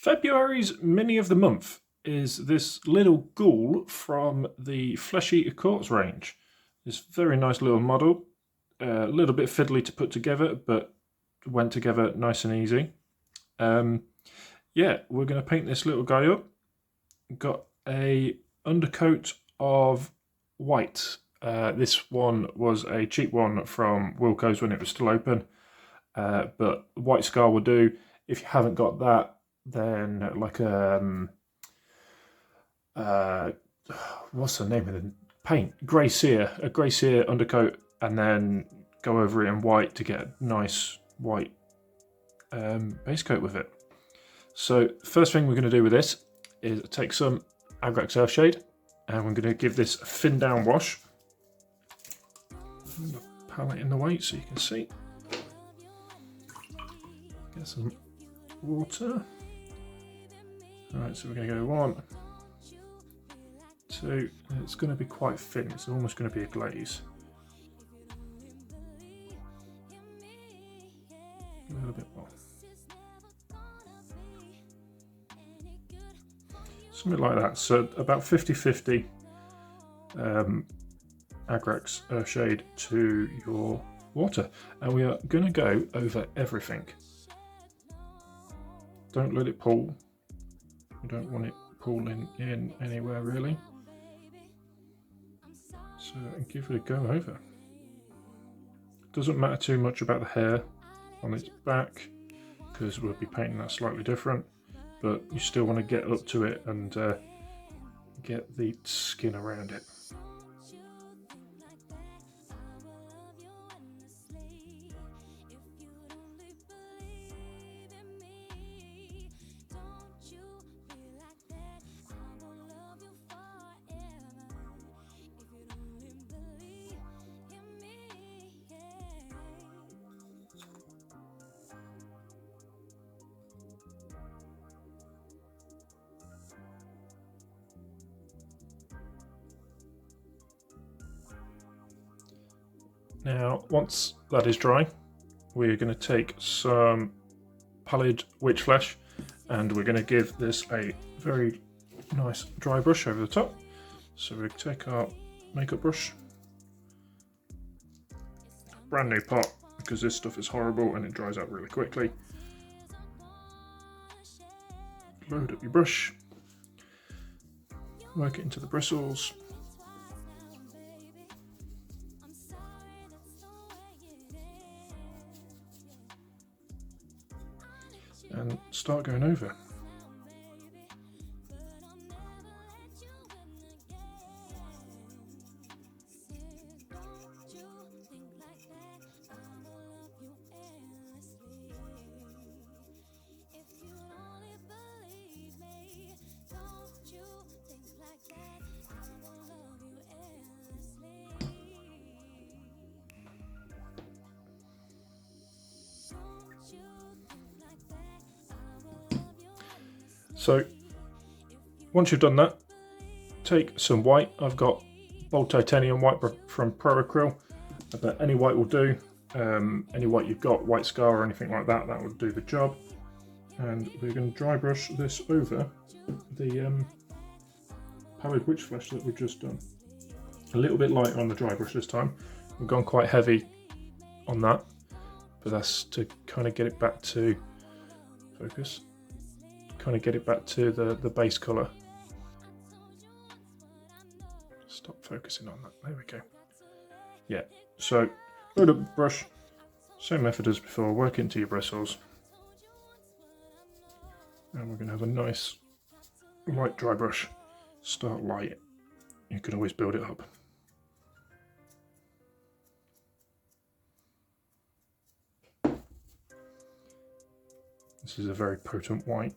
February's mini of the month is this little ghoul from the Flesh Eater Courts range. This very nice little model, a little bit fiddly to put together, but went together nice and easy. Yeah, we're going to paint this little guy up. Got a undercoat of white. This one was a cheap one from Wilko's when it was still open, but white scar will do. If you haven't got that, then like what's the name of the paint? Grey Sear, a Grey Sear undercoat, and then go over it in white to get a nice white base coat with it. So first thing we're going to do with this is take some Agrax Earthshade, and we're going to give this a thin down wash. Move the palette in the way so you can see. Get some water. Alright, so we're going to go 1, 2, and it's going to be quite thin, it's almost going to be a glaze. A little bit more. Something like that, so about 50-50 Agrax Earthshade to your water. And we are going to go over everything. Don't let it pool. You don't want it pooling in anywhere really. So give it a go over. Doesn't matter too much about the hair on its back because we'll be painting that slightly different, but you still want to get up to it and get the skin around it. Now, once that is dry, we're going to take some pallid witch flesh and we're going to give this a very nice dry brush over the top. So we take our makeup brush, brand new pot because this stuff is horrible and it dries out really quickly. Load up your brush, work it into the bristles. And start going over. So once you've done that, take some white. I've got bold titanium white from Pro Acryl, but any white will do. Any white you've got, white scar or anything like that, that will do the job. And we're going to dry brush this over the pallid witch flesh that we've just done. A little bit lighter on the dry brush this time. We've gone quite heavy on that, but that's to kind of get it back to focus. Kind of get it back to the base colour. Stop focusing on that. There we go. Yeah, so load up the brush, same method as before, work into your bristles. And we're going to have a nice light dry brush. Start light. You can always build it up. This is a very potent white.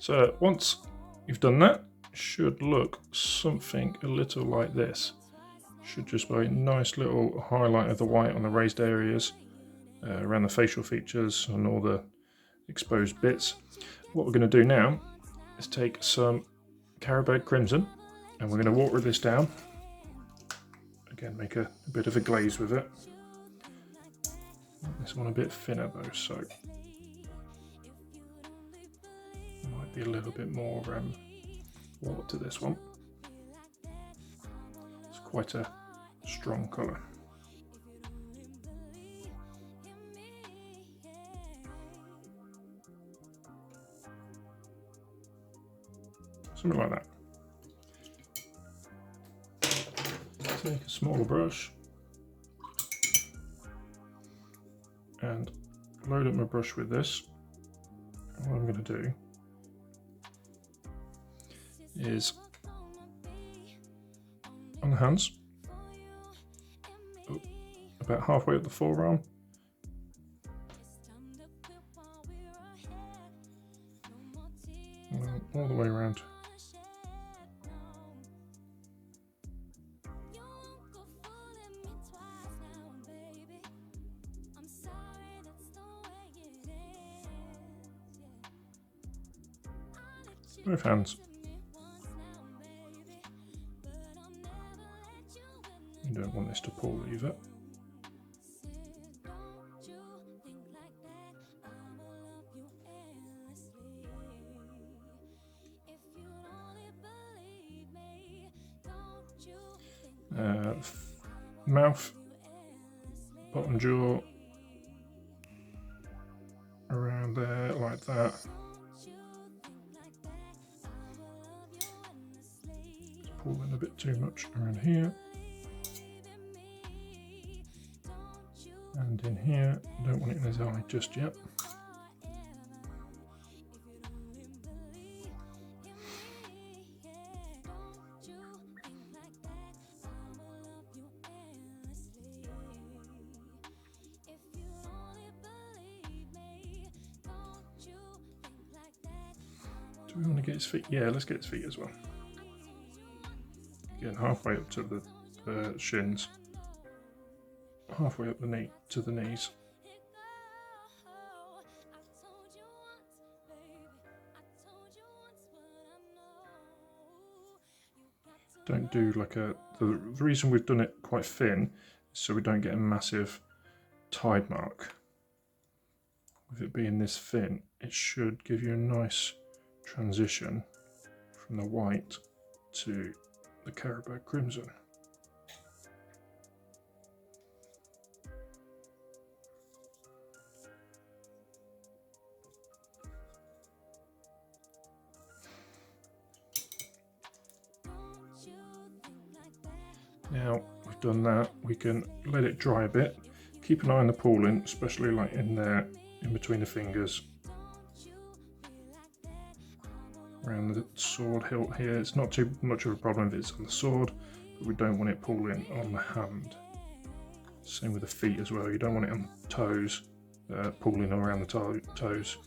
So once you've done that, it should look something a little like this. Should just be a nice little highlight of the white on the raised areas, around the facial features and all the exposed bits. What we're going to do now is take some Carabao Crimson and we're going to water this down. Again, make a bit of a glaze with it. This one a bit thinner though, so might be a little bit more water to this one. It's quite a strong colour. Something like that. Take a smaller brush and load up my brush with this. And what I'm going to do is on the hands, about halfway up the forearm, all the way around. Both hands. You don't want this to pull either. Mouth, bottom jaw, around there like that. Pull in a bit too much around here. And in here, don't want it in his eye just yet. Do we want to get his feet? Yeah, let's get his feet as well. Again, halfway up to the shins, halfway up the knee to the knees. Don't do like the reason we've done it quite thin is so we don't get a massive tide mark. With it being this thin, it should give you a nice transition from the white to the Carabao Crimson. Now we've done that, we can let it dry a bit. Keep an eye on the pooling, especially like in there, in between the fingers. Around the sword hilt here, it's not too much of a problem if it's on the sword, but we don't want it pulling on the hand. Same with the feet as well, you don't want it on the toes, pulling around the toes.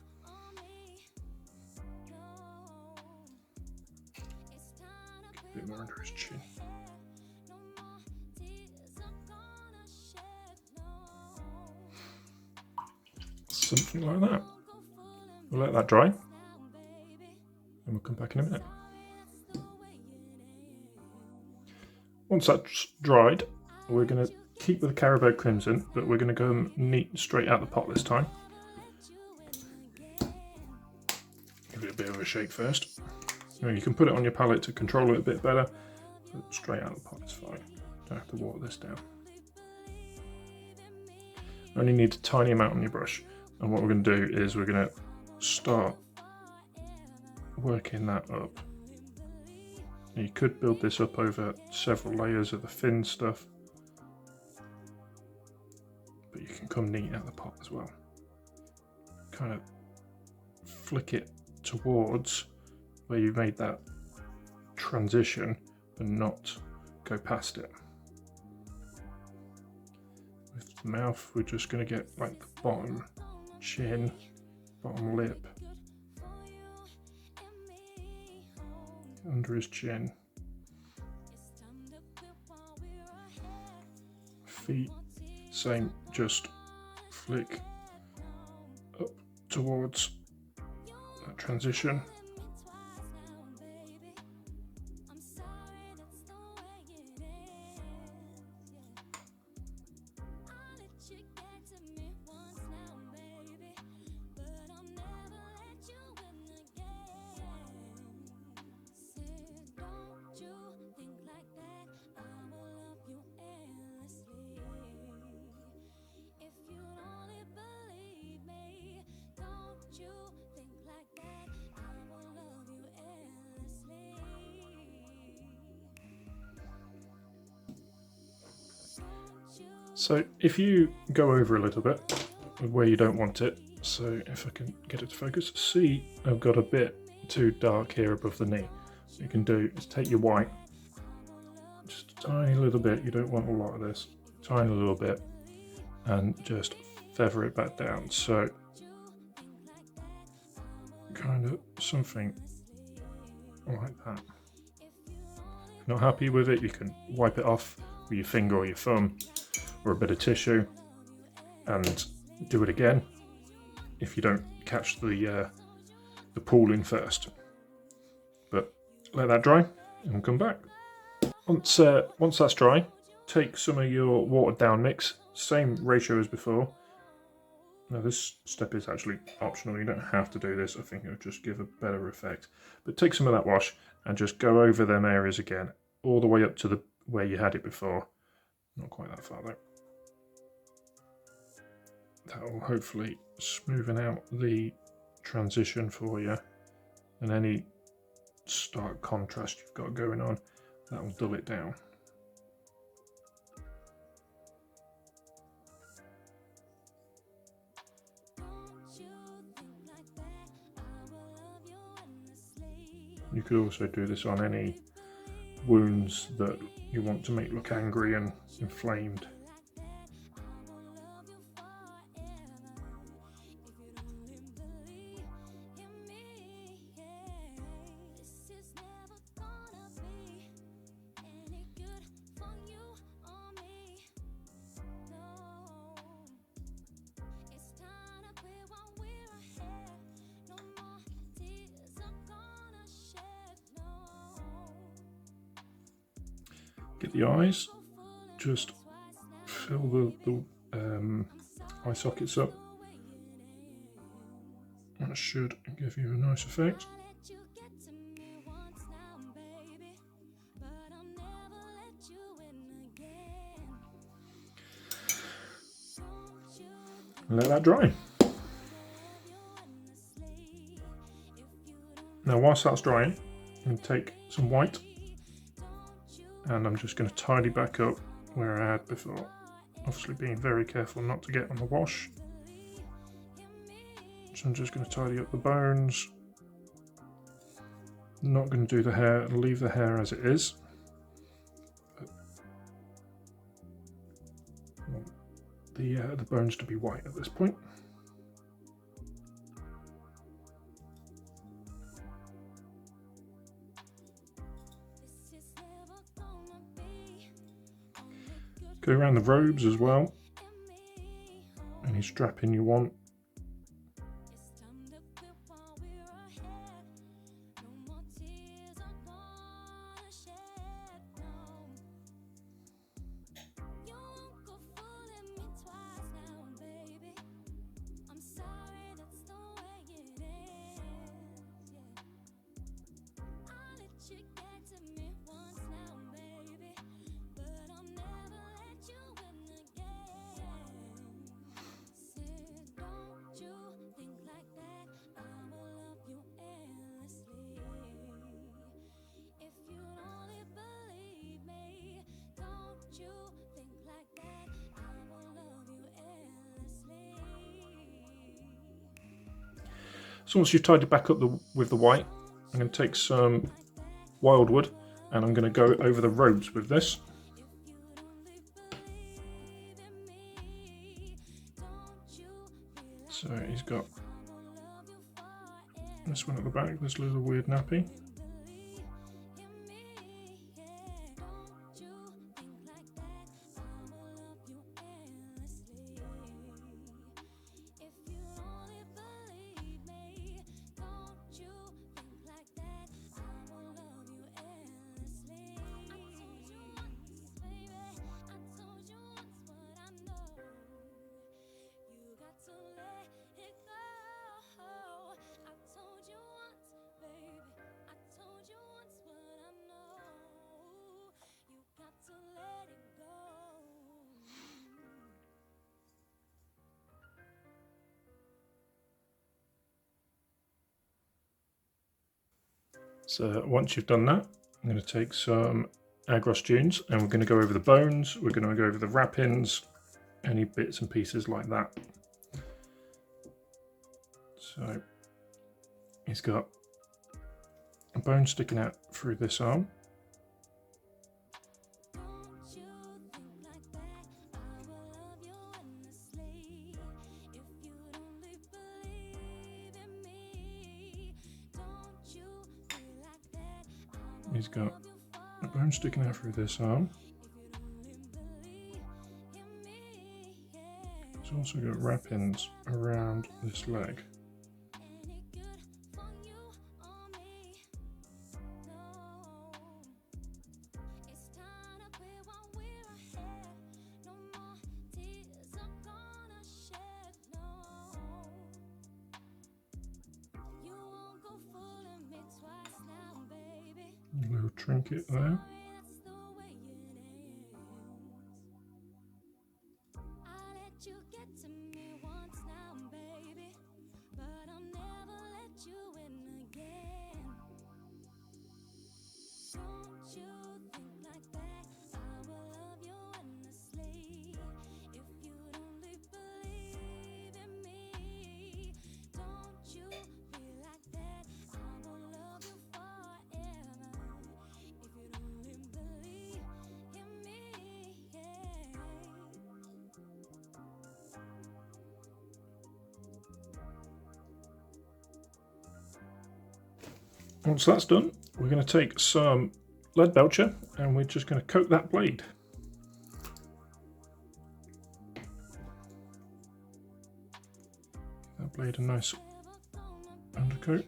Get a bit more under his chin. Something like that. We'll let that dry. And we'll come back in a minute. Once that's dried, we're going to keep with the Carabao Crimson, but we're going to go neat straight out the pot this time. Give it a bit of a shake first. You can put it on your palette to control it a bit better, but straight out the pot is fine. Don't have to water this down. Only need a tiny amount on your brush, and what we're going to do is we're going to start working that up. You could build this up over several layers of the thin stuff, but you can come neat out the pot as well. Kind of flick it towards where you made that transition, but not go past it. With the mouth, we're just going to get like the bottom chin, bottom lip, under his chin. Feet, same, just flick up towards that transition. So if you go over a little bit where you don't want it, so if I can get it to focus, see I've got a bit too dark here above the knee. What you can do is take your white, just a tiny little bit, you don't want a lot of this, tiny little bit, and just feather it back down. So kind of something like that. If you're not happy with it, you can wipe it off with your finger or your thumb or a bit of tissue and do it again if you don't catch the pooling first. But let that dry and come back. Once that's dry, take some of your watered down mix, same ratio as before. Now this step is actually optional, you don't have to do this, I think it'll just give a better effect. But take some of that wash and just go over them areas again, all the way up to where you had it before. Not quite that far though. That will hopefully smoothen out the transition for you, and any stark contrast you've got going on, that will dull it down. You could also do this on any wounds that you want to make look angry and inflamed. Get the eyes, just fill the eye sockets up. That should give you a nice effect. And let that dry. Now whilst that's drying, I'm going to take some white and I'm just going to tidy back up where I had before. Obviously being very careful not to get on the wash. So I'm just going to tidy up the bones. Not going to do the hair, leave the hair as it is. I want the bones to be white at this point. Go around the robes as well. Any strapping you want. So once you've tidied back up with the white, I'm going to take some wildwood and I'm going to go over the robes with this. So he's got this one at the back, this little weird nappy. So once you've done that, I'm going to take some Agros tunes and we're going to go over the bones, we're going to go over the wrappings, any bits and pieces like that. So he's got a bone sticking out through this arm. He's got a bone sticking out through this arm. He's also got wrappings around this leg. A little trinket there. Once that's done, we're going to take some lead belcher and we're just going to coat that blade. That blade a nice undercoat.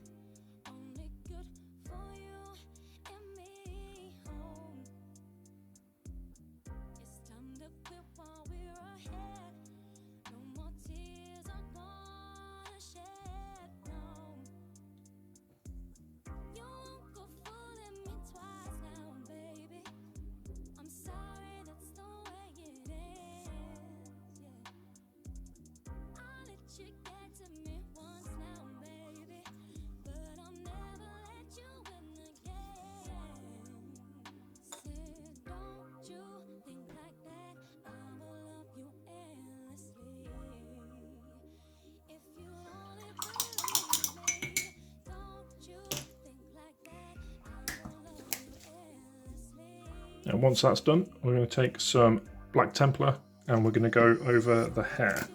And once that's done, we're going to take some Black Templar and we're going to go over the hair.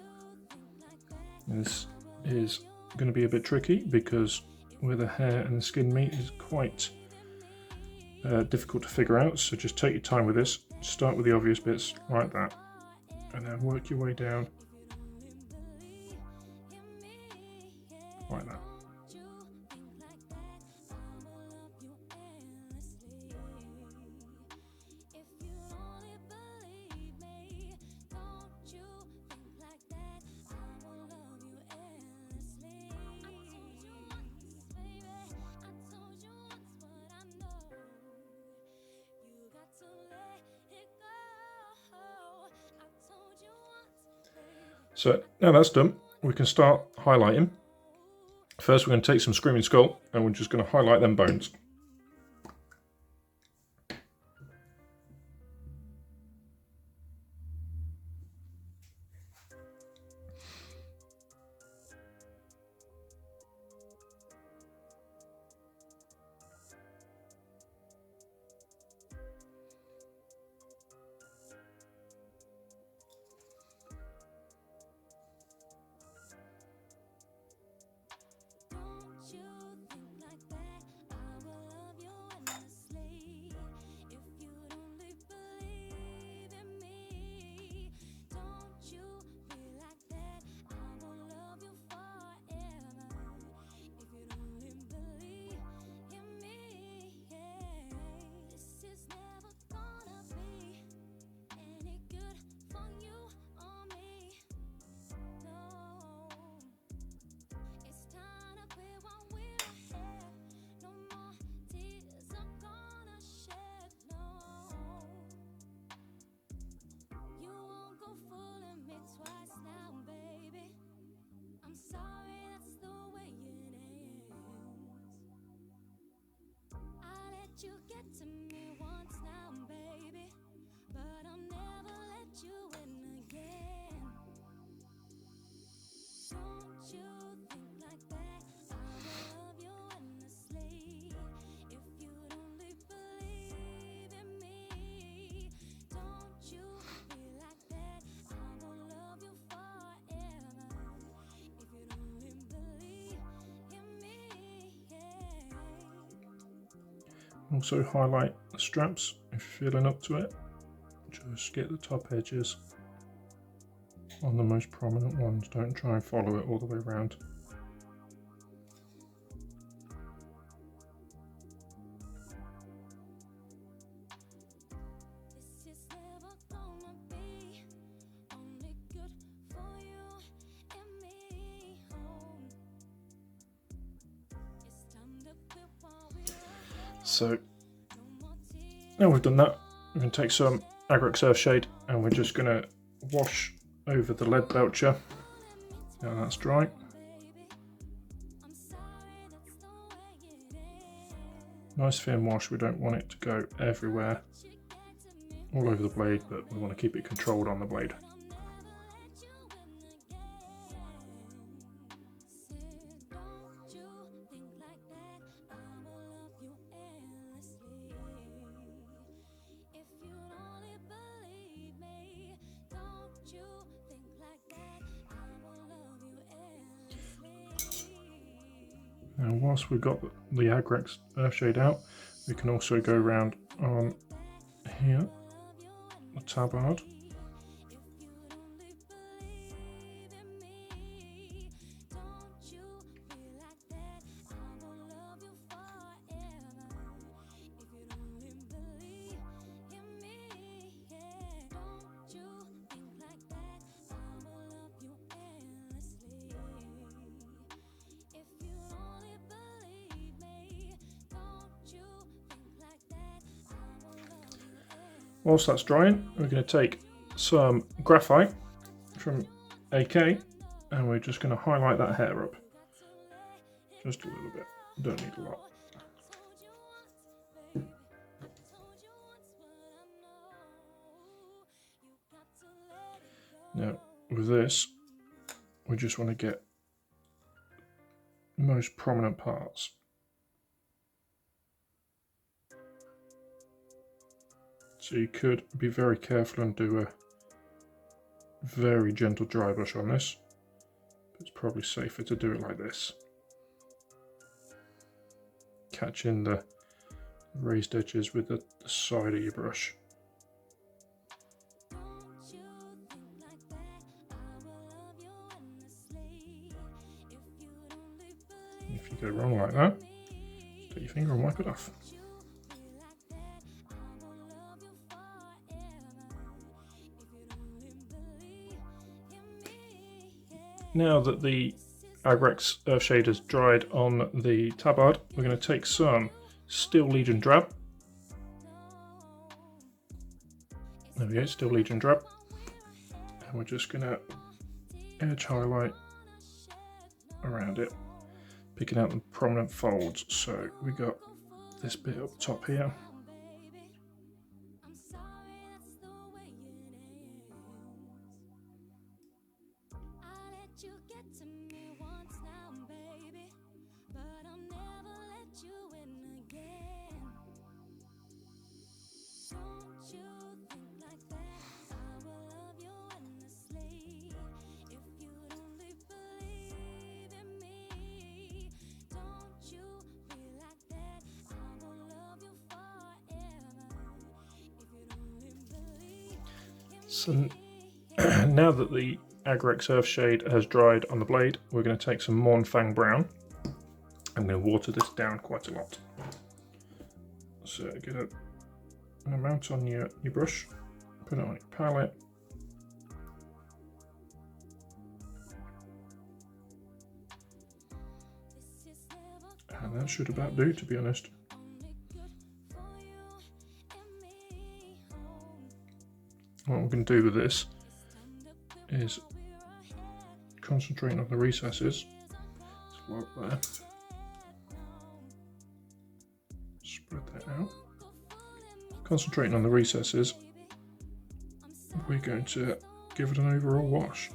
This is going to be a bit tricky because where the hair and the skin meet is quite difficult to figure out, so just take your time with this. Start with the obvious bits like that and then work your way down like that. So now that's done, we can start highlighting. First we're going to take some Screaming Skull and we're just going to highlight them bones. Also highlight the straps if you're feeling up to it. Just get the top edges on the most prominent ones. Don't try and follow it all the way around. So now we've done that, we're going to take some Agrex Earthshade and we're just going to wash over the lead belcher. Now that's dry. Nice thin wash, we don't want it to go everywhere, all over the blade, but we want to keep it controlled on the blade. Now whilst we've got the Agrex Earthshade out, we can also go around on here, the tabard. Whilst that's drying, we're going to take some graphite from AK and we're just going to highlight that hair up. Just a little bit, don't need a lot. Now with this, we just want to get the most prominent parts. So you could be very careful and do a very gentle dry brush on this. But it's probably safer to do it like this. Catching the raised edges with the side of your brush. If you go wrong like that, take your finger and wipe it off. Now that the Agrex Earthshade has dried on the tabard, we're going to take some Steel Legion Drab. There we go, Steel Legion Drab. And we're just going to edge highlight around it, picking out the prominent folds. So we got this bit up top here. So now that the Agrex Earthshade has dried on the blade, we're going to take some Mornfang Brown. I'm going to water this down quite a lot. So get an amount on your brush, put it on your palette. And that should about do, to be honest. What we're going to do with this is concentrate on the recesses. It's like there. Spread that out. Concentrating on the recesses, we're going to give it an overall wash.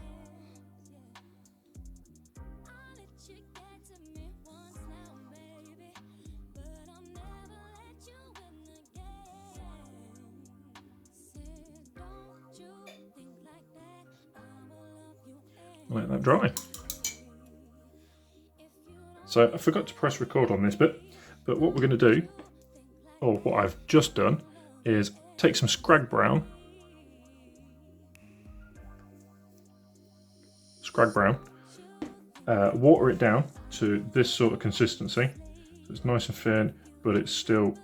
Let that dry. So I forgot to press record on this bit, but what we're going to do or what I've just done, is take some Scrag Brown, water it down to this sort of consistency. So it's nice and thin, but it's still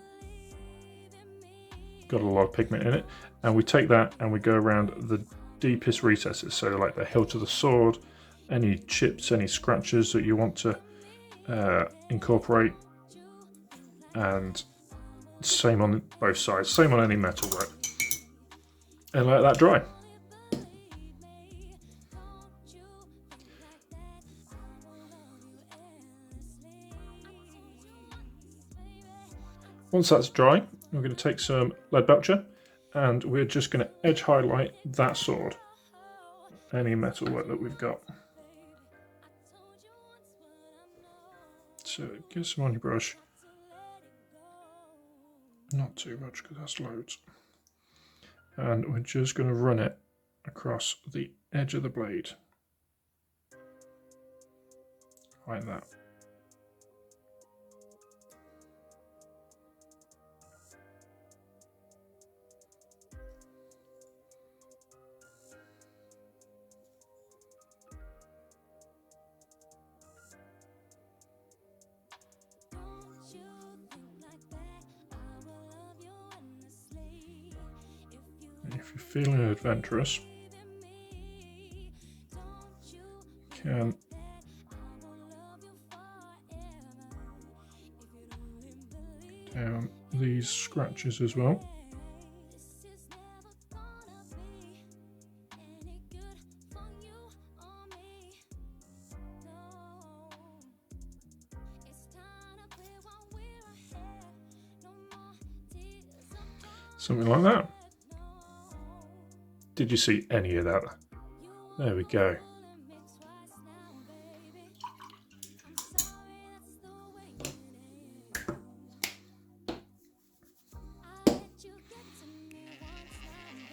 got a lot of pigment in it. And we take that and we go around the deepest recesses, so like the hilt of the sword, any chips, any scratches that you want to incorporate, and same on both sides, same on any metalwork, and let that dry. Once that's dry, we're going to take some lead belcher and we're just going to edge highlight that sword, any metalwork that we've got. So get some on your brush, not too much because that's loads, and we're just going to run it across the edge of the blade, like that. If you're feeling adventurous, you can down these scratches as well. Something like that. Did you see any of that? There we go.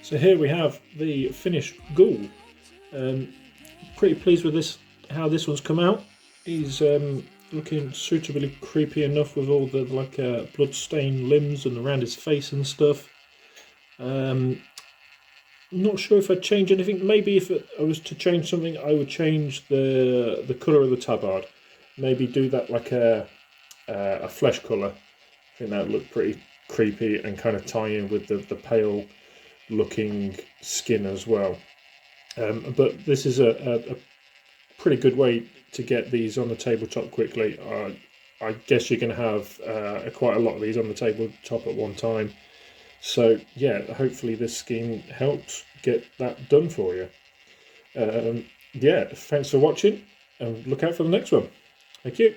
So here we have the finished Ghoul. Pretty pleased with this, how this one's come out. He's looking suitably creepy enough with all the blood-stained limbs and around his face and stuff. Not sure if I'd change anything. Maybe if I was to change something, I would change the colour of the tabard. Maybe do that like a flesh colour. I think that would look pretty creepy and kind of tie in with the pale looking skin as well. But this is a pretty good way to get these on the tabletop quickly. I guess you're going to have quite a lot of these on the tabletop at one time. So yeah, hopefully this scheme helps get that done for you. Yeah, thanks for watching and look out for the next one. Thank you.